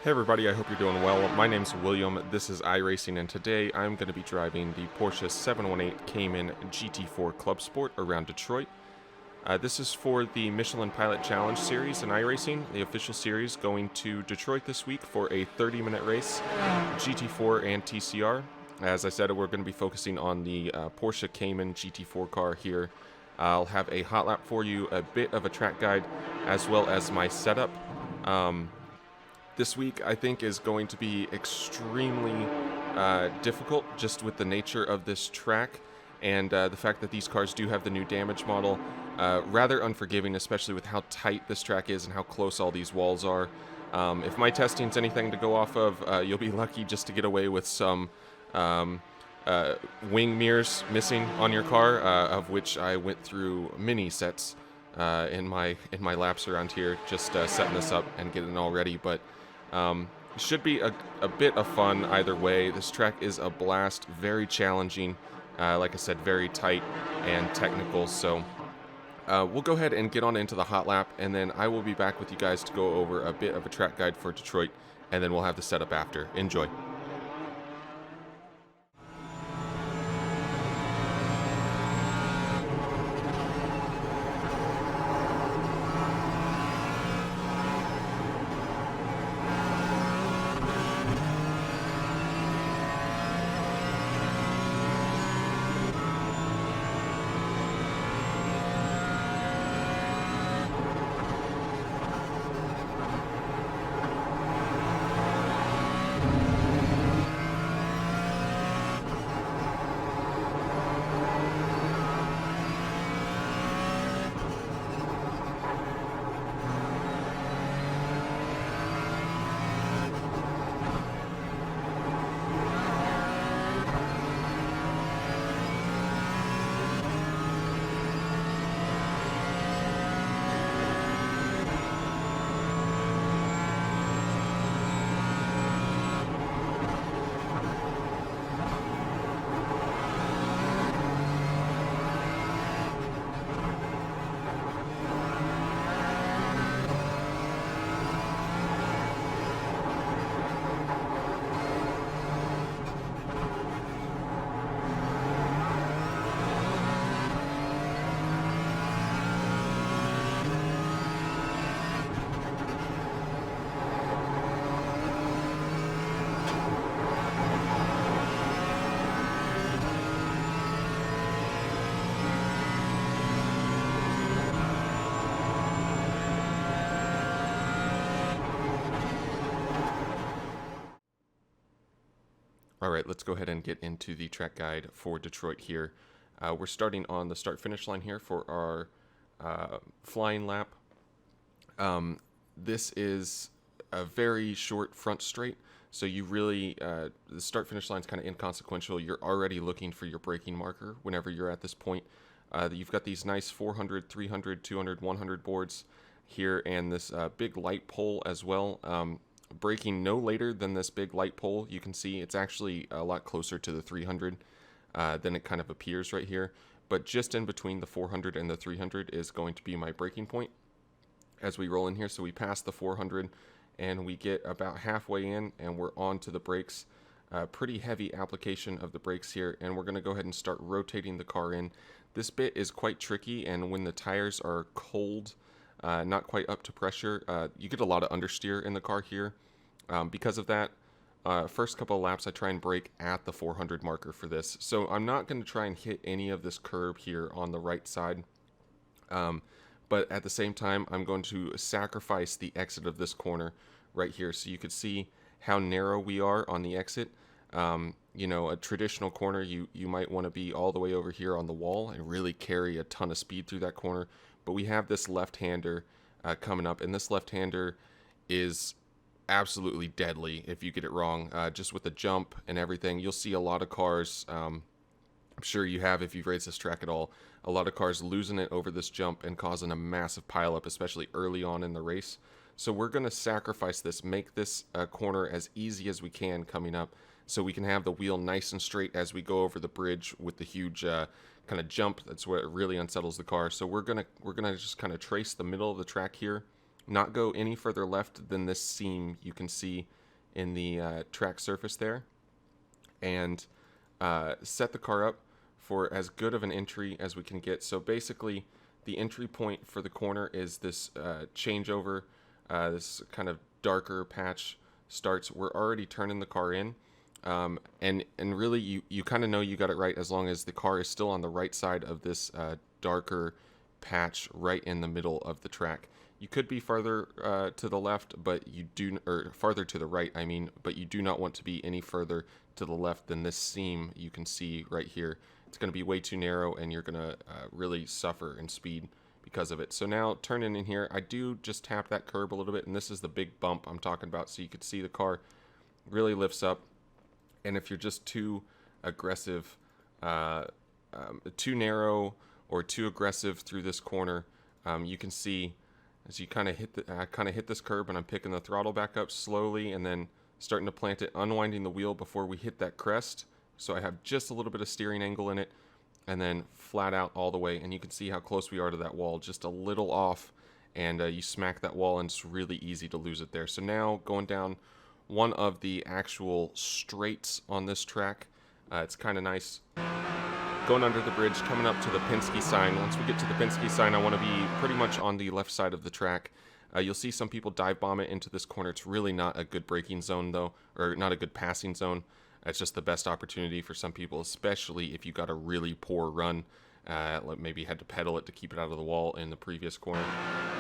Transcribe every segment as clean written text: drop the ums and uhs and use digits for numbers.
Hey everybody, I hope you're doing well. My name's William, this is iRacing, and today I'm going to be driving the Porsche 718 Cayman GT4 Club Sport around Detroit. This is for the Michelin Pilot Challenge series in iRacing, the official series going to Detroit this week for a 30-minute race, GT4 and TCR. As I said, we're going to be focusing on the Porsche Cayman GT4 car here. I'll have a hot lap for you, a bit of a track guide, as well as my setup. This week, I think, is going to be extremely difficult just with the nature of this track and the fact that these cars do have the new damage model. Rather unforgiving, especially with how tight this track is and how close all these walls are. If my testing's anything to go off of, you'll be lucky just to get away with some wing mirrors missing on your car, of which I went through many sets in my laps around here, just setting this up and getting it all ready. But should be a bit of fun either way. This track is a blast, very challenging, like I said, very tight and technical. So we'll go ahead and get on into the hot lap, and then I will be back with you guys to go over a bit of a track guide for Detroit, and then we'll have the setup after. Enjoy. Alright, let's go ahead and get into the track guide for Detroit here. We're starting on the start-finish line here for our flying lap. This is a very short front straight, so you really, the start-finish line is kind of inconsequential. You're already looking for your braking marker whenever you're at this point. You've got these nice 400, 300, 200, 100 boards here, and this big light pole as well. Braking no later than this big light pole. You can see it's actually a lot closer to the 300 than it kind of appears right here, but just in between the 400 and the 300 is going to be my braking point as we roll in here. So we pass the 400 and we get about halfway in and we're on to the brakes. Pretty heavy application of the brakes here, and we're going to go ahead and start rotating the car in. This bit is quite tricky, and when the tires are cold, not quite up to pressure, you get a lot of understeer in the car here. Because of that, first couple of laps I try and brake at the 400 marker for this. So I'm not going to try and hit any of this curb here on the right side. But at the same time, I'm going to sacrifice the exit of this corner right here. So you could see how narrow we are on the exit. You know, a traditional corner, you might want to be all the way over here on the wall and really carry a ton of speed through that corner. But we have this left-hander coming up, and this left-hander is absolutely deadly if you get it wrong. Just with the jump and everything, you'll see a lot of cars, I'm sure you have if you've raced this track at all, a lot of cars losing it over this jump and causing a massive pileup, especially early on in the race. So we're going to sacrifice this, make this corner as easy as we can coming up, so we can have the wheel nice and straight as we go over the bridge with the huge kind of jump. That's where it really unsettles the car. So we're gonna just kind of trace the middle of the track here not go any further left than this seam you can see in the track surface there, and set the car up for as good of an entry as we can get. So basically, the entry point for the corner is this changeover, this kind of darker patch starts. We're already turning the car in, and really you kind of know you got it right as long as the car is still on the right side of this darker patch right in the middle of the track. You could be farther to the left, but you do, or farther to the right, I mean, but you do not want to be any further to the left than this seam you can see right here. It's going to be way too narrow, and you're going to really suffer in speed because of it. So now turning in here, I do just tap that curb a little bit, and this is the big bump I'm talking about. So you can see the car really lifts up, and if you're just too aggressive, too narrow or too aggressive through this corner, you can see as you kind of hit this curb, and I'm picking the throttle back up slowly and then starting to plant it, unwinding the wheel before we hit that crest. So I have just a little bit of steering angle in it, and then flat out all the way. And you can see how close we are to that wall, just a little off, and you smack that wall, and it's really easy to lose it there. So now going down one of the actual straights on this track, it's kind of nice. Going under the bridge, coming up to the Penske sign. Once we get to the Penske sign, I want to be pretty much on the left side of the track. You'll see some people dive bomb it into this corner. It's really not a good braking zone, though, or not a good passing zone. It's just the best opportunity for some people, especially if you got a really poor run. Maybe had to pedal it to keep it out of the wall in the previous corner.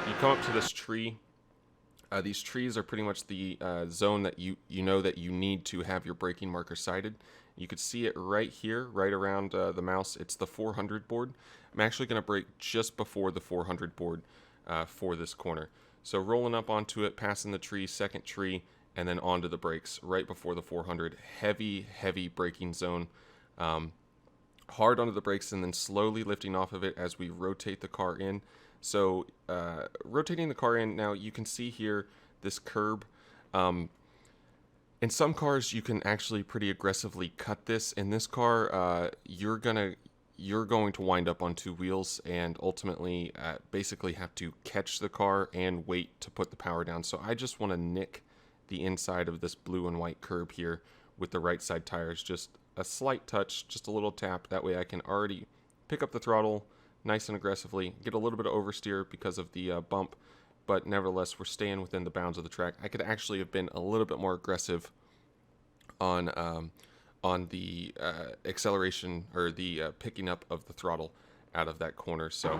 You come up to this tree. These trees are pretty much the zone that you know that you need to have your braking marker sighted. You could see it right here, right around the mouse. It's the 400 board. I'm actually going to brake just before the 400 board for this corner. So rolling up onto it, passing the tree, second tree, and then onto the brakes right before the 400. Heavy, heavy braking zone. Hard onto the brakes, and then slowly lifting off of it as we rotate the car in. So rotating the car in, now you can see here this curb. In some cars, you can actually pretty aggressively cut this. In this car, you're going to wind up on two wheels and ultimately basically have to catch the car and wait to put the power down. So I just want to nick the inside of this blue and white curb here with the right side tires. Just a slight touch, just a little tap. That way I can already pick up the throttle nice and aggressively, get a little bit of oversteer because of the bump, but nevertheless we're staying within the bounds of the track. I could actually have been a little bit more aggressive on the acceleration, or the picking up of the throttle out of that corner. So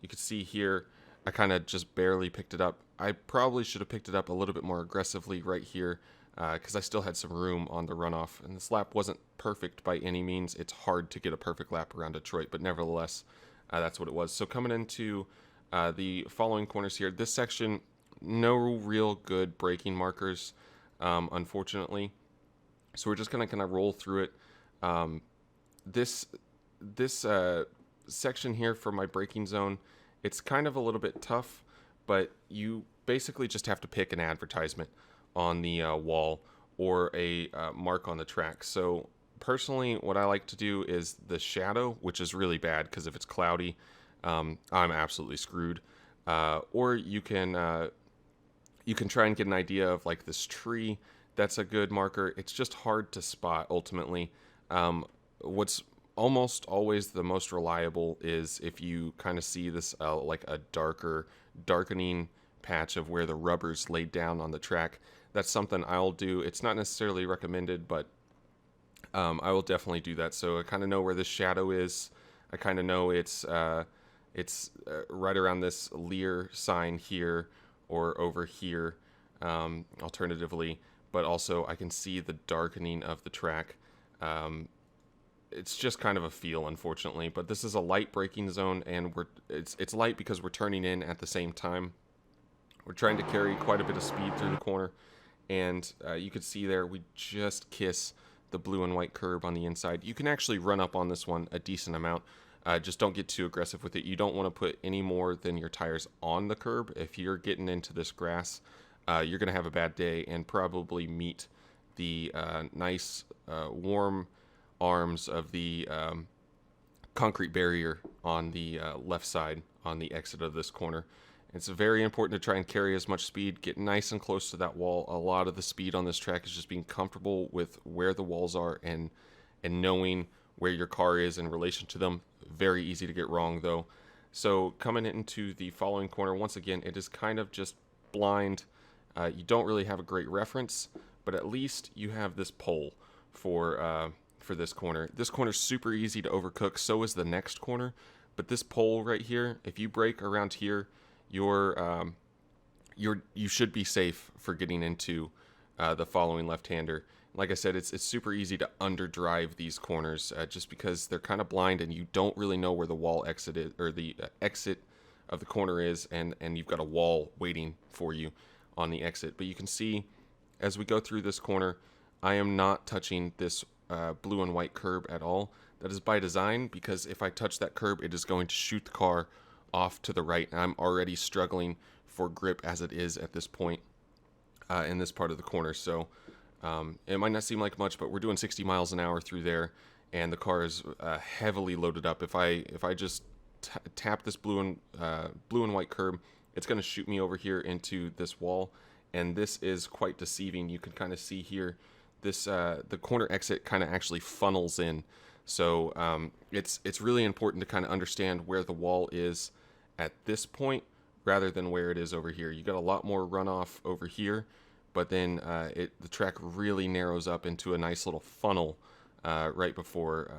you can see here I kind of just barely picked it up. I probably should have picked it up a little bit more aggressively right here, because I still had some room on the runoff, and this lap wasn't perfect by any means. It's hard to get a perfect lap around Detroit, but nevertheless that's what it was. So coming into the following corners here, this section, no real good braking markers, unfortunately. So we're just gonna kind of roll through it. This section here for my braking zone, it's kind of a little bit tough, but you basically just have to pick an advertisement on the wall or a mark on the track. So personally, what I like to do is the shadow, which is really bad because if it's cloudy, I'm absolutely screwed. Or you can try and get an idea of like this tree. That's a good marker. It's just hard to spot ultimately. What's almost always the most reliable is if you kind of see this like a darkening patch of where the rubber's laid down on the track. That's something I'll do. It's not necessarily recommended, but I will definitely do that. So I kind of know where this shadow is. I kind of know it's right around this Lear sign here or over here, alternatively. But also I can see the darkening of the track. It's just kind of a feel, unfortunately. But this is a light braking zone, and it's light because we're turning in at the same time. We're trying to carry quite a bit of speed through the corner, and you can see there we just kiss the blue and white curb on the inside. You can actually run up on this one a decent amount. Just don't get too aggressive with it. You don't want to put any more than your tires on the curb. If you're getting into this grass, you're going to have a bad day and probably meet the nice warm arms of the concrete barrier on the left side on the exit of this corner. It's very important to try and carry as much speed, get nice and close to that wall. A lot of the speed on this track is just being comfortable with where the walls are and knowing where your car is in relation to them. Very easy to get wrong though. So coming into the following corner, once again, it is kind of just blind. You don't really have a great reference, but at least you have this pole for this corner. This corner is super easy to overcook. So is the next corner, but this pole right here, if you brake around here, you should be safe for getting into the following left-hander. Like I said, it's super easy to underdrive these corners just because they're kind of blind and you don't really know where the wall exit is, or the exit of the corner is, and you've got a wall waiting for you on the exit. But you can see as we go through this corner, I am not touching this blue and white curb at all. That is by design, because if I touch that curb, it is going to shoot the car off to the right, and I'm already struggling for grip as it is at this point in this part of the corner. So it might not seem like much, but we're doing 60 miles an hour through there, and the car is heavily loaded up. If I just tap this blue and white curb, it's going to shoot me over here into this wall, and this is quite deceiving. You can kind of see here this the corner exit kind of actually funnels in. So it's really important to kind of understand where the wall is at this point rather than where it is over here. You got a lot more runoff over here, but then the track really narrows up into a nice little funnel right before,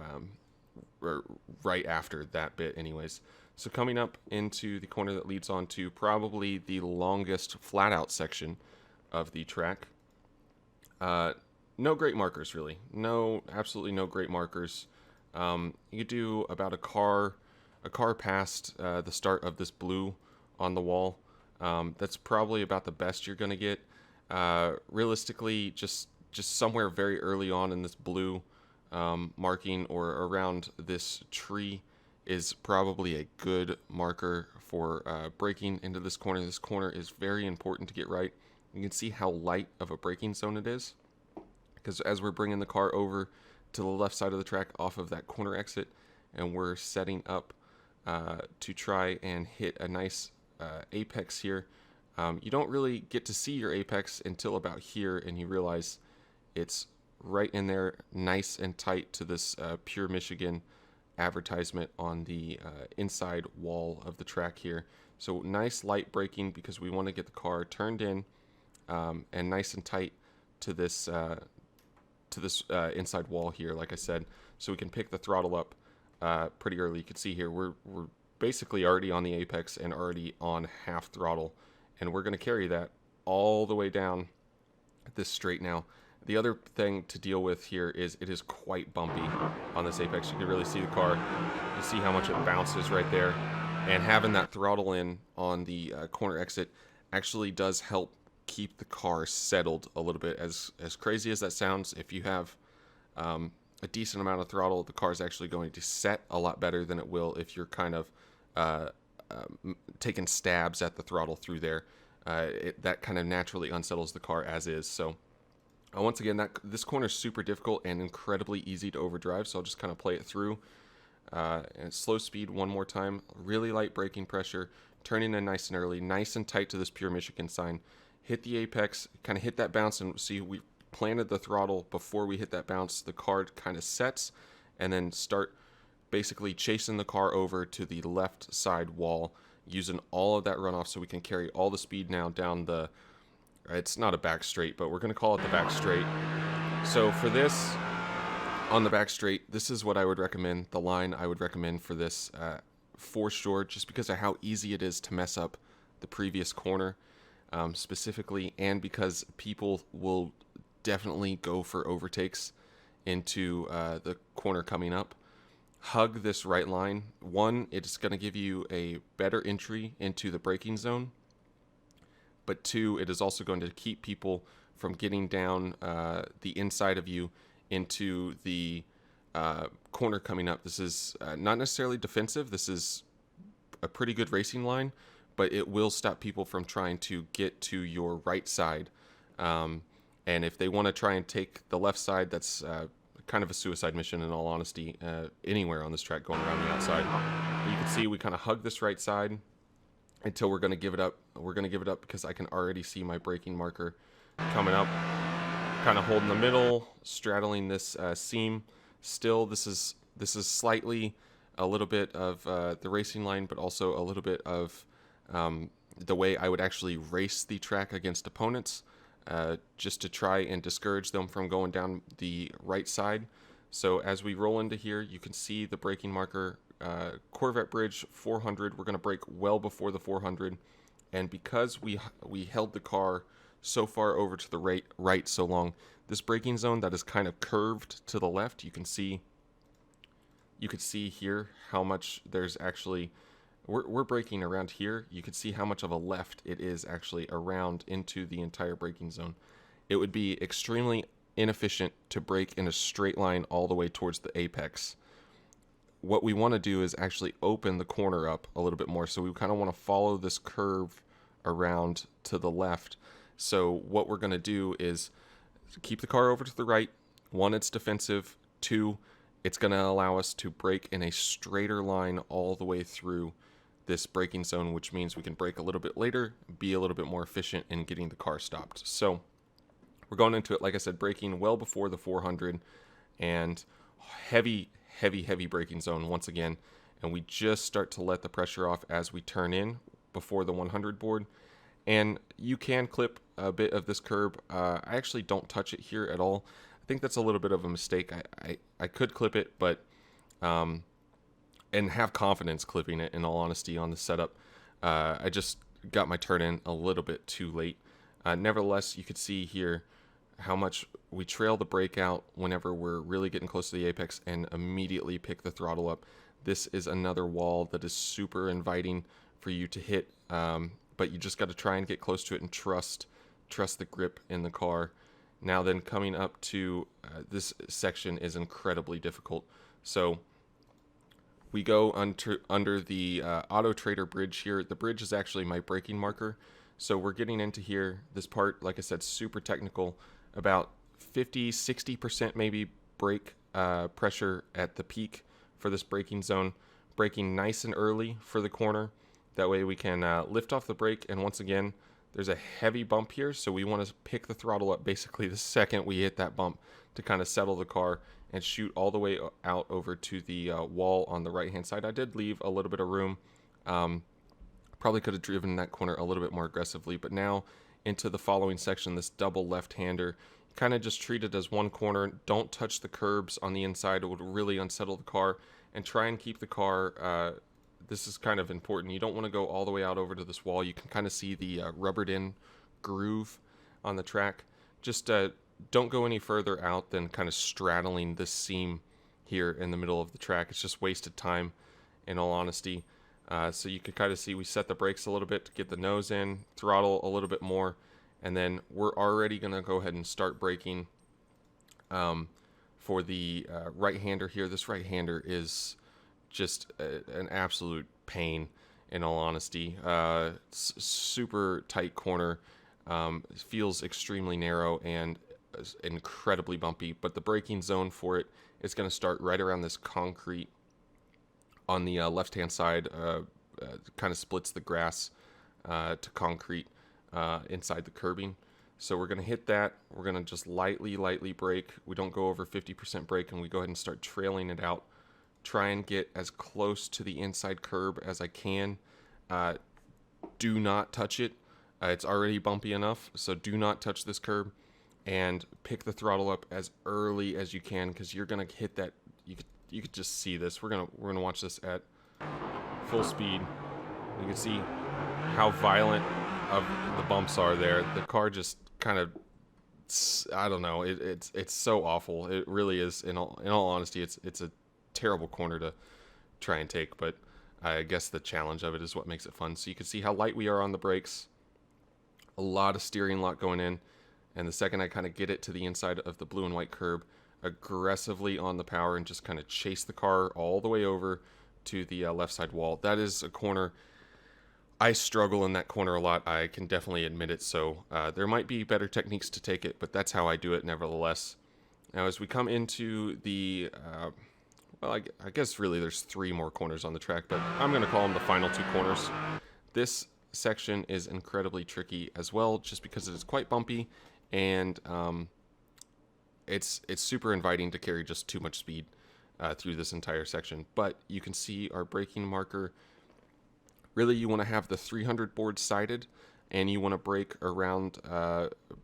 or right after that bit anyways. So coming up into the corner that leads on to probably the longest flat out section of the track. No great markers really. Absolutely no great markers. You do about a car past the start of this blue on the wall. That's probably about the best you're going to get. Realistically, just somewhere very early on in this blue marking or around this tree is probably a good marker for braking into this corner. This corner is very important to get right. You can see how light of a braking zone it is, because as we're bringing the car over to the left side of the track off of that corner exit, and we're setting up to try and hit a nice apex here. You don't really get to see your apex until about here, and you realize it's right in there, nice and tight to this Pure Michigan advertisement on the inside wall of the track here. So nice light braking, because we want to get the car turned in and nice and tight to this inside wall here, like I said, so we can pick the throttle up pretty early. You can see here we're basically already on the apex and already on half throttle, and we're going to carry that all the way down this straight now. The other thing to deal with here is it is quite bumpy on this apex. You can really see the car. You see how much it bounces right there, and having that throttle in on the corner exit actually does help keep the car settled a little bit. As crazy as that sounds, if you have a decent amount of throttle, the car is actually going to set a lot better than it will if you're kind of taking stabs at the throttle through there. That kind of naturally unsettles the car as is. So once again, this corner is super difficult and incredibly easy to overdrive, so I'll just kind of play it through. And slow speed one more time, really light braking pressure, turning in nice and early, nice and tight to this Pure Michigan sign. Hit the apex, kind of hit that bounce, and see we planted the throttle before we hit that bounce. The car kind of sets, and then start basically chasing the car over to the left side wall, using all of that runoff so we can carry all the speed now down the, it's not a back straight, but we're going to call it the back straight. So for this, on the back straight, this is what I would recommend, the line I would recommend for this for sure, just because of how easy it is to mess up the previous corner specifically, and because people will definitely go for overtakes into the corner coming up. Hug this right line. One, it's going to give you a better entry into the braking zone, but two, it is also going to keep people from getting down the inside of you into the corner coming up. This is not necessarily defensive. This is a pretty good racing line, but it will stop people from trying to get to your right side. And if they want to try and take the left side, that's kind of a suicide mission, in all honesty, anywhere on this track going around the outside. But you can see we kind of hug this right side, until we're going to give it up. We're going to give it up because I can already see my braking marker coming up. Kind of holding the middle, straddling this seam. Still, this is slightly a little bit of the racing line, but also a little bit of the way I would actually race the track against opponents, just to try and discourage them from going down the right side. So as we roll into here, you can see the braking marker, Corvette Bridge 400. We're going to brake well before the 400, and because we held the car so far over to the right so long, this braking zone that is kind of curved to the left, you can see here how much there's actually, we're braking around here. You can see how much of a left it is actually around into the entire braking zone. It would be extremely inefficient to brake in a straight line all the way towards the apex. What we want to do is actually open the corner up a little bit more. So we kind of want to follow this curve around to the left. So what we're going to do is keep the car over to the right. One, it's defensive. Two, it's going to allow us to brake in a straighter line all the way through this braking zone, which means we can brake a little bit later, be a little bit more efficient in getting the car stopped. So we're going into it, like I said, braking well before the 400, and heavy braking zone once again. And we just start to let the pressure off as we turn in before the 100 board. And you can clip a bit of this curb. I actually don't touch it here at all. I think that's a little bit of a mistake. I could clip it, but and have confidence clipping it, in all honesty, on the setup. I just got my turn in a little bit too late. Nevertheless, you could see here how much we trail the brake out whenever we're really getting close to the apex and immediately pick the throttle up. This is another wall that is super inviting for you to hit, but you just got to try and get close to it and trust the grip in the car. Now then, coming up to this section is incredibly difficult. So we go under the Autotrader Bridge here. The bridge is actually my braking marker. So we're getting into here. This part, like I said, super technical. About 50-60% maybe brake pressure at the peak for this braking zone. Braking nice and early for the corner. That way we can lift off the brake, and once again, there's a heavy bump here, so we want to pick the throttle up basically the second we hit that bump to kind of settle the car and shoot all the way out over to the wall on the right hand side. I did leave a little bit of room. Probably could have driven that corner a little bit more aggressively, but now into the following section, this double left-hander, kind of just treat it as one corner. Don't touch the curbs on the inside. It would really unsettle the car, and try and keep the car, this is kind of important. You don't want to go all the way out over to this wall. You can kind of see the rubbered in groove on the track. Just don't go any further out than kind of straddling this seam here in the middle of the track. It's just wasted time, in all honesty. So you can kind of see we set the brakes a little bit to get the nose in, throttle a little bit more, and then we're already going to go ahead and start braking for the right-hander here. This right-hander is just an absolute pain, in all honesty. Super tight corner, feels extremely narrow and incredibly bumpy, but the braking zone for it is going to start right around this concrete on the left-hand side. Kind of splits the grass to concrete inside the curbing. So we're going to hit that. We're going to just lightly brake. We don't go over 50% brake, and we go ahead and start trailing it out. Try and get as close to the inside curb as I can. Do not touch it. It's already bumpy enough, so do not touch this curb, and pick the throttle up as early as you can, because you're going to hit that. You could just see this. We're gonna watch this at full speed. You can see how violent of the bumps are there. The car just kind of, I don't know. It's so awful. It really is. In all honesty, it's a terrible corner to try and take. But I guess the challenge of it is what makes it fun. So you can see how light we are on the brakes. A lot of steering lock going in, and the second I kind of get it to the inside of the blue and white curb, aggressively on the power and just kind of chase the car all the way over to the left side wall. That is a corner. I struggle in that corner a lot. I can definitely admit it. So there might be better techniques to take it, but that's how I do it nevertheless. Now as we come into the, well, I guess really there's 3 more corners on the track, but I'm going to call them the final 2 corners. This section is incredibly tricky as well, just because it is quite bumpy, and it's super inviting to carry just too much speed through this entire section. But you can see our braking marker. Really, you want to have the 300 board sighted, and you want to brake around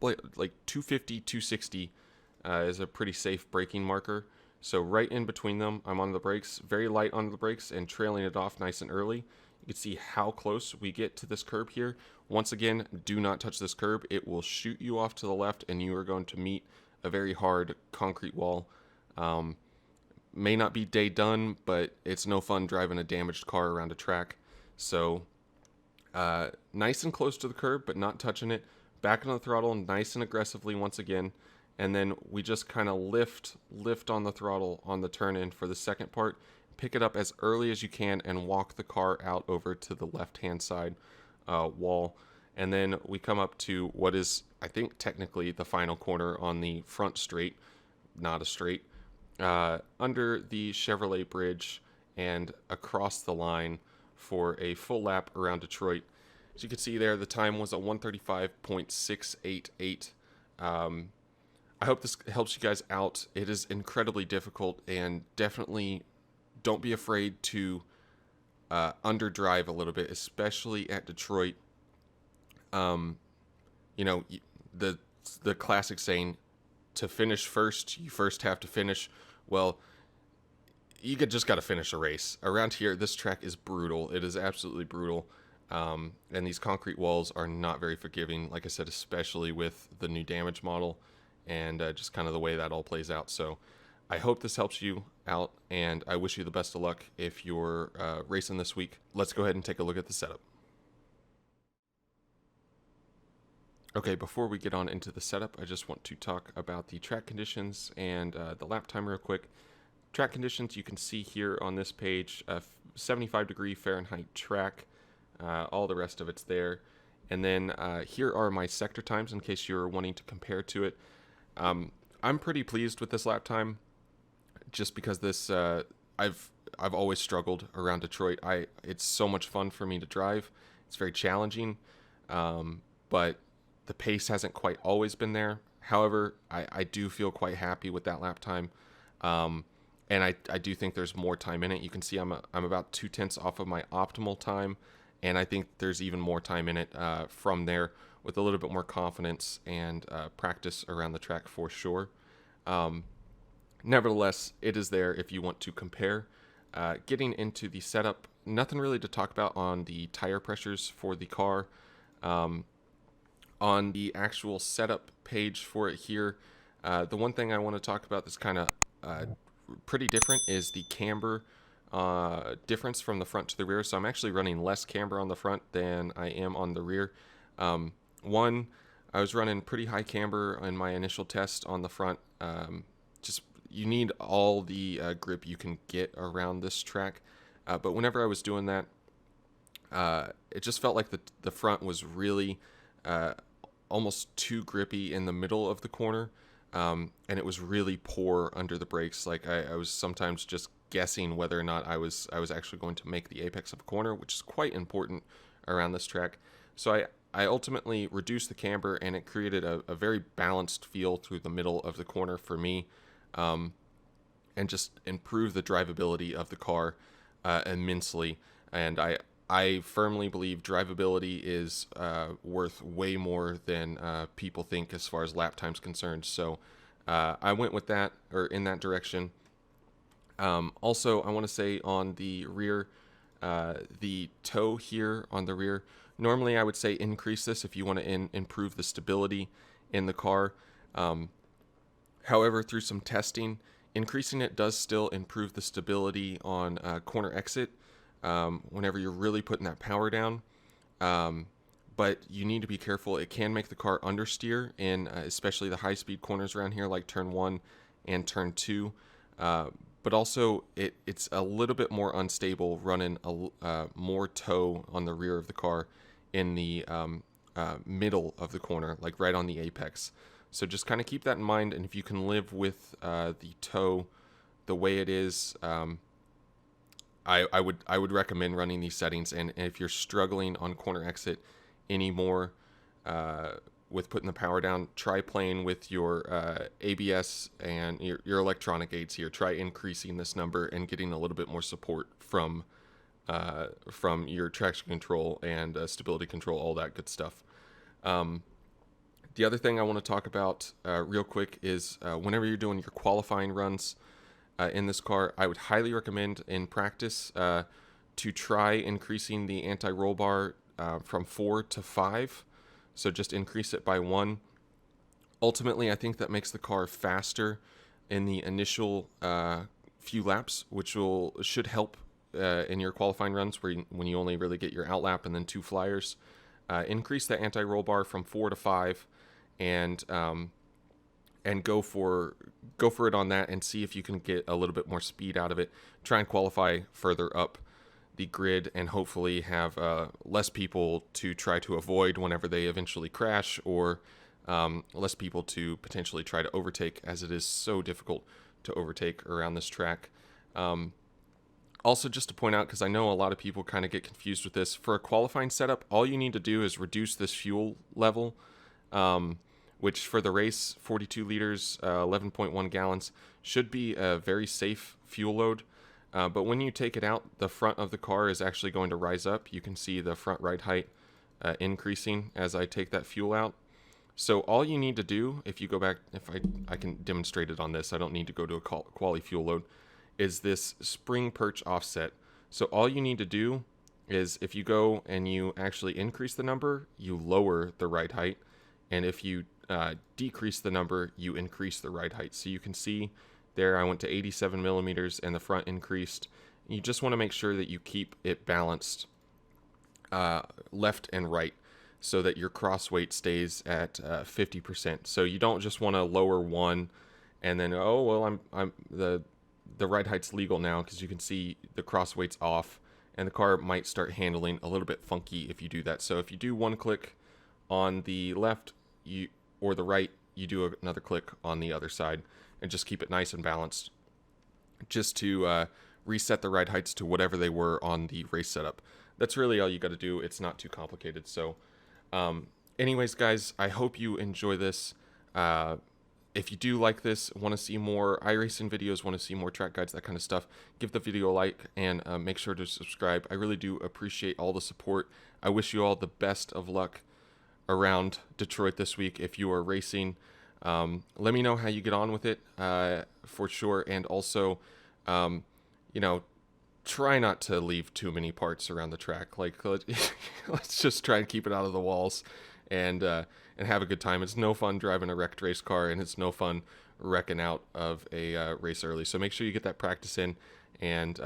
like 250, 260 is a pretty safe braking marker. So right in between them, I'm on the brakes, very light on the brakes, and trailing it off nice and early. You can see how close we get to this curb here. Once again, do not touch this curb. It will shoot you off to the left, and you are going to meet a very hard concrete wall. May not be day done, but it's no fun driving a damaged car around a track. So nice and close to the curb, but not touching it. Back on the throttle nice and aggressively once again. And then we just kind of lift on the throttle on the turn in for the second part. Pick it up as early as you can and walk the car out over to the left-hand side wall. And then we come up to what is, I think, technically the final corner on the front straight, not a straight, under the Chevrolet Bridge and across the line for a full lap around Detroit. As you can see there, the time was a 1:35.688. I hope this helps you guys out. It is incredibly difficult, and definitely don't be afraid to underdrive a little bit, especially at Detroit. You know, the classic saying, to finish first, you first have to finish. Well, you just got to finish a race. Around here, this track is brutal. It is absolutely brutal. And these concrete walls are not very forgiving, like I said, especially with the new damage model and just kind of the way that all plays out. So I hope this helps you out, and I wish you the best of luck if you're racing this week. Let's go ahead and take a look at the setup. Okay, before we get on into the setup, I just want to talk about the track conditions and the lap time real quick. Track conditions, you can see here on this page, 75-degree Fahrenheit track. All the rest of it's there. And then here are my sector times in case you're wanting to compare to it. I'm pretty pleased with this lap time, just because this I've always struggled around Detroit. It's so much fun for me to drive. It's very challenging, but the pace hasn't quite always been there. However, I do feel quite happy with that lap time, and I do think there's more time in it. You can see I'm about 0.2 off of my optimal time, and I think there's even more time in it from there, with a little bit more confidence and practice around the track for sure. Nevertheless, it is there if you want to compare. Getting into the setup, nothing really to talk about on the tire pressures for the car. On the actual setup page for it here, the one thing I want to talk about that's kind of pretty different is the camber difference from the front to the rear. So I'm actually running less camber on the front than I am on the rear. One, I was running pretty high camber in my initial test on the front. Just you need all the grip you can get around this track. But whenever I was doing that, it just felt like the front was really almost too grippy in the middle of the corner. And it was really poor under the brakes. Like I was sometimes just guessing whether or not I was actually going to make the apex of a corner, which is quite important around this track. So I ultimately reduced the camber, and it created a very balanced feel through the middle of the corner for me, and just improved the drivability of the car immensely. And I firmly believe drivability is worth way more than people think as far as lap time's concerned. So I went with that, or in that direction. Also, I want to say on the rear, the toe here on the rear, normally I would say increase this if you want to improve the stability in the car. However, through some testing, increasing it does still improve the stability on corner exit whenever you're really putting that power down. But you need to be careful. It can make the car understeer in especially the high-speed corners around here, like turn 1 and turn 2. But also, it's a little bit more unstable running more toe on the rear of the car in the middle of the corner, like right on the apex. So just kind of keep that in mind, and if you can live with the toe the way it is, I would recommend running these settings. And if you're struggling on corner exit anymore with putting the power down, try playing with your ABS and your electronic aids here. Try increasing this number and getting a little bit more support from your traction control and stability control, all that good stuff. The other thing I want to talk about real quick is whenever you're doing your qualifying runs in this car, I would highly recommend in practice to try increasing the anti-roll bar from 4 to 5. So just increase it by 1. Ultimately, I think that makes the car faster in the initial few laps, which should help in your qualifying runs when you only really get your out lap and then 2 flyers. Increase that anti-roll bar from 4 to 5, and go for it on that, and see if you can get a little bit more speed out of it. Try and qualify further up the grid, and hopefully have less people to try to avoid whenever they eventually crash, or less people to potentially try to overtake, as it is so difficult to overtake around this track. Also, just to point out, because I know a lot of people kind of get confused with this, for a qualifying setup, all you need to do is reduce this fuel level, which for the race, 42 liters, 11.1 gallons, should be a very safe fuel load. But when you take it out, the front of the car is actually going to rise up. You can see the front ride height increasing as I take that fuel out. So all you need to do, if you go back, if I can demonstrate it on this, I don't need to go to a quali fuel load, is this spring perch offset. So all you need to do is, if you go and you actually increase the number, you lower the ride height. And if you decrease the number, you increase the ride height. So you can see there I went to 87 millimeters and the front increased. You just want to make sure that you keep it balanced left and right, so that your cross weight stays at 50%. So you don't just want to lower one and then, oh, well, I'm the ride height's legal now, because you can see the cross weight's off, and the car might start handling a little bit funky if you do that. So if you do one click on the left or the right, you do another click on the other side, and just keep it nice and balanced, just to reset the ride heights to whatever they were on the race setup. That's really all you got to do. It's not too complicated. So anyways, guys, I hope you enjoy this. If you do like this, want to see more iRacing videos, want to see more track guides, that kind of stuff, give the video a like, and make sure to subscribe. I really do appreciate all the support. I wish you all the best of luck around Detroit this week if you are racing. Let me know how you get on with it, for sure. And also, try not to leave too many parts around the track. Like, let's just try and keep it out of the walls, and have a good time. It's no fun driving a wrecked race car, and it's no fun wrecking out of a race early. So make sure you get that practice in, and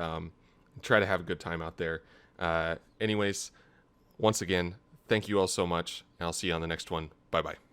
try to have a good time out there. Anyways, once again, thank you all so much, and I'll see you on the next one. Bye-bye.